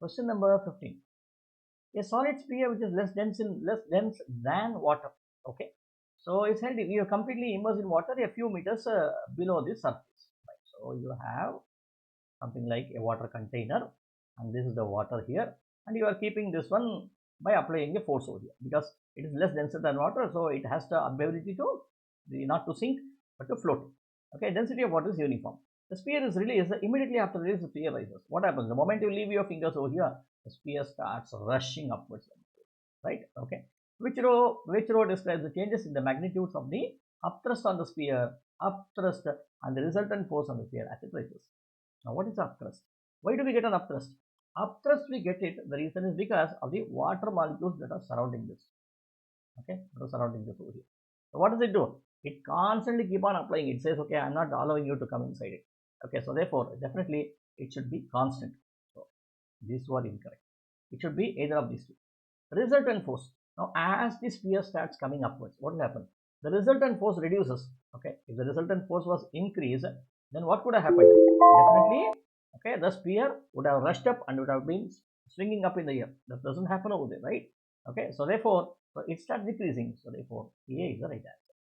Question number 15. A solid sphere which is less dense than water. Okay. So it's held, you are completely immersed in water a few meters below the surface. Right. So you have something like a water container, and this is the water here, and you are keeping this one by applying a force over here because it is less denser than water, so it has the ability to not to sink but to float. Okay, density of water is uniform. The sphere is released immediately after release. The sphere rises. What happens the moment you leave your fingers over here? The sphere starts rushing upwards, right? Okay. Which row describes the changes in the magnitudes of the upthrust on the sphere, upthrust, and the resultant force on the sphere as it rises. Now, what is upthrust? Why do we get an upthrust? Upthrust we get it. The reason is because of the water molecules that are surrounding this. Okay, that are surrounding this over here. So what does it do? It constantly keep on applying. It says, okay, I'm not allowing you to come inside it. Okay, so therefore, definitely it should be constant. So these two are incorrect. It should be either of these two. Resultant force. Now, as the sphere starts coming upwards, what will happen? The resultant force reduces. Okay, if the resultant force was increased, then what could have happened? Definitely, okay, the sphere would have rushed up and would have been swinging up in the air. That doesn't happen over there, right? Okay, so therefore, so it starts decreasing. So therefore, A is the right answer.